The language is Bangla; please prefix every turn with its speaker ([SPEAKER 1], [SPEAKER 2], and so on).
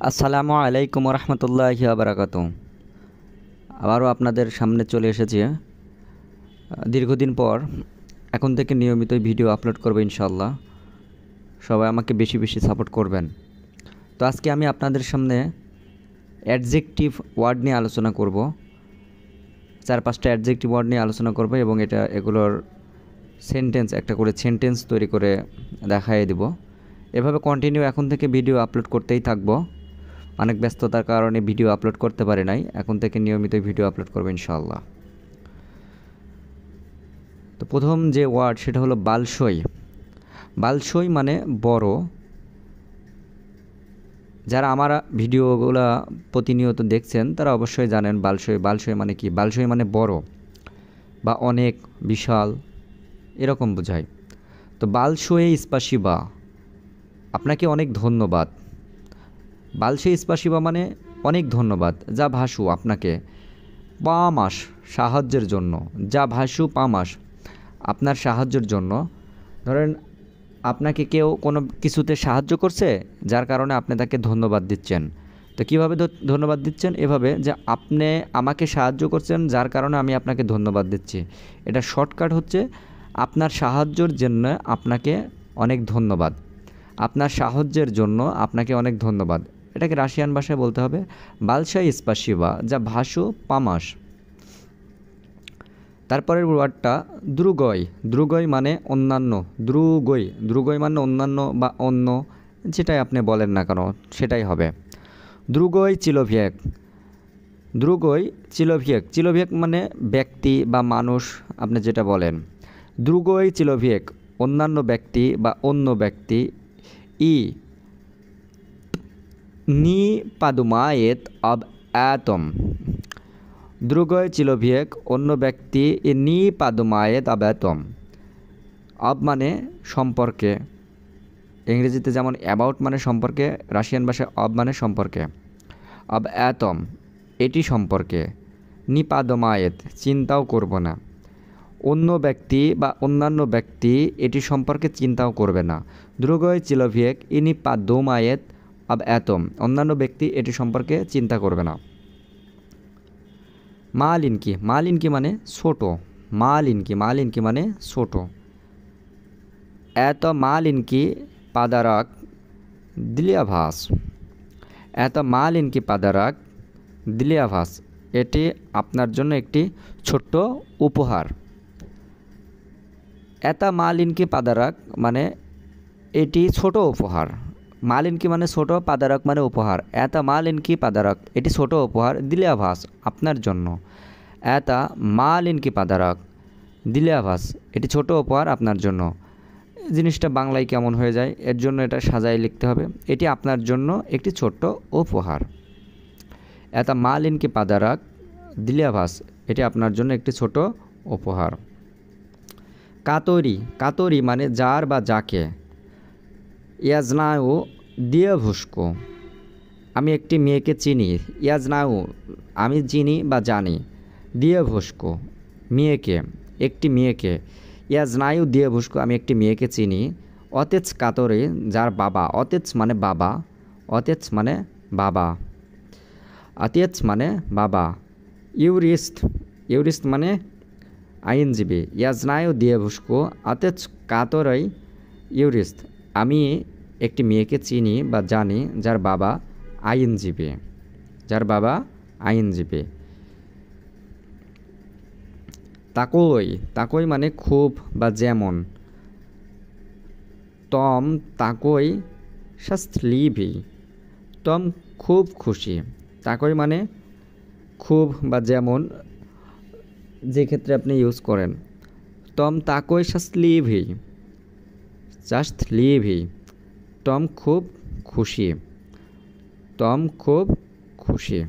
[SPEAKER 1] আসসালামু আলাইকুম রহমতুল্লাহি বারাকাতু। আবারও আপনাদের সামনে চলে এসেছি দীর্ঘদিন পর। এখন থেকে নিয়মিত ভিডিও আপলোড করবো ইনশাল্লাহ। সবাই আমাকে বেশি বেশি সাপোর্ট করবেন। তো আজকে আমি আপনাদের সামনে অ্যাডজেক্টিভ ওয়ার্ড নিয়ে আলোচনা করব। 4-5টা অ্যাডজেক্টিভ ওয়ার্ড নিয়ে আলোচনা করব এবং এগুলোর একটা করে সেন্টেন্স তৈরি করে দেখাই দেব। এভাবে কন্টিনিউ এখন থেকে ভিডিও আপলোড করতেই থাকবো। অনেক ব্যস্ততার কারণে ভিডিও আপলোড করতে পারি নাই, এখন থেকে নিয়মিত ভিডিও আপলোড করবো ইনশাআল্লাহ। তো প্রথম যে ওয়ার্ড সেটা হলো বালসই। বালসই মানে বড়। যারা আমার ভিডিওগুলো প্রতিনিয়ত দেখছেন তারা অবশ্যই জানেন বালসই মানে কি। বালসই মানে বড় বা অনেক, বিশাল, এরকম বোঝায়। তো বালসই স্পাসিবা, আপনাকে অনেক ধন্যবাদ। বালসই স্পাসিবা মানে অনেক ধন্যবাদ। যা ভাসু আপনাকে, পামাস সাহায্যের জন্য, যা ভাসু পামাস আপনার সাহায্যের জন্য। ধরেন আপনাকে কেউ কোনো কিছুতে সাহায্য করছে, যার কারণে আপনি তাকে ধন্যবাদ দিচ্ছেন। তো কীভাবে ধন্যবাদ দিচ্ছেন? এভাবে যে আপনি আমাকে সাহায্য করছেন, যার কারণে আমি আপনাকে ধন্যবাদ দিচ্ছি। এটা শর্টকাট হচ্ছে আপনার সাহায্যের জন্য আপনাকে অনেক ধন্যবাদ। আপনার সাহায্যের জন্য আপনাকে অনেক ধন্যবাদ। এটাকে রাশিয়ান ভাষায় বলতে হবে বালসাই স্পাসিবা, যা ভাসু পামাস। তারপরের ওয়ার্ডটা দ্রুগই। দ্রুগই মানে অন্যান্য। দ্রুগই মানে অন্যান্য বা অন্য, যেটাই আপনি বলেন না কেন সেটাই হবে। দ্রুগই চিলোভিয়েক। দ্রুগই চিলোভিয়েক। চিলোভিয়েক মানে ব্যক্তি বা মানুষ, আপনি যেটা বলেন। দ্রুগই চিলোভিয়েক অন্যান্য ব্যক্তি বা অন্য ব্যক্তি। নি পাদুমায়েত অব অ্যাটম। দ্রুগই চিলোভিয়েক অন্য ব্যক্তি, নি পাদুমায়েত অব অ্যাটম। অব মানে সম্পর্কে। ইংরেজিতে যেমন অ্যাবাউট মানে সম্পর্কে, রাশিয়ান ভাষায় অব মানে সম্পর্কে। অব অ্যাটম এটি সম্পর্কে। নি পাদুমায়েত চিন্তাও করব না। অন্য ব্যক্তি বা অন্যান্য ব্যক্তি এটি সম্পর্কে চিন্তাও করবে না। দ্রুগই চিলোভিয়েক ইনি পাদুমায়েত অব অ্যাটম অন্যান্য ব্যক্তি এটি সম্পর্কে চিন্তা করবে না। মালিনকি। মালিনকি মানে ছোট। মালিনকি মানে ছোট। এত মালিনকি পাদারাক দিলিয়াভাস। এত মালিনকি পাদারাক দিলিয়াভাস এটি আপনার জন্য একটি ছোট্ট উপহার। এত মালিনকি পাদারাক মানে এটি ছোট উপহার। মালিনকি মানে ছোট, পাদারাক মানে উপহার। এত মালিনকি পাদারাক এটি ছোট উপহার, দিলিয়াভাস আপনার জন্য। এত মালিনকি পাদারাক দিলিয়াভাস এটি ছোট উপহার আপনার জন্য। জিনিসটা বাংলায় কেমন হয়ে যায়, এর জন্য এটা সাজায় লিখতে হবে। এটি আপনার জন্য একটি ছোট্ট উপহার। এত মালিনকি পাদারাক দিলিয়াভাস এটি আপনার জন্য একটি ছোট উপহার। কাতরি। কাতরি মানে যার বা যাকে। ইয়াজনাউ দিয়েভুস্কো আমি একটি মেয়েকে চিনি। ইয়াজনাউ আমি চিনি বা জানি। দিয়েভুস্কো মেয়েকে, একটি মেয়েকে। ইয়াজনাউ দিয়েভুস্কো আমি একটি মেয়েকে চিনি। অতেচ কাতরে যার বাবা। অতেচ মানে বাবা। অতেচ মানে বাবা। অতেচ মানে বাবা। ইউরিস্ট। ইউরিস্ট মানে আইনজীবী। ইয়াজনাউ দিয়েভুস্কো অতেচ কাতরই ইউরিস্ট আমি একটি মেয়েকে চিনি বা জানি যার বাবা আইনজীবী। যার বাবা আইনজীবী। তাকই। তাকই মানে খুব বা যেমন। টম তাকই শাস্ত্রলিভি টম খুব খুশি। তাকই মানে খুব বা যেমন, যে ক্ষেত্রে আপনি ইউজ করেন। টম তাকই শাস্ত্রলিভি জাস্ট লিভি টম খুব খুশি। টম খুব খুশি।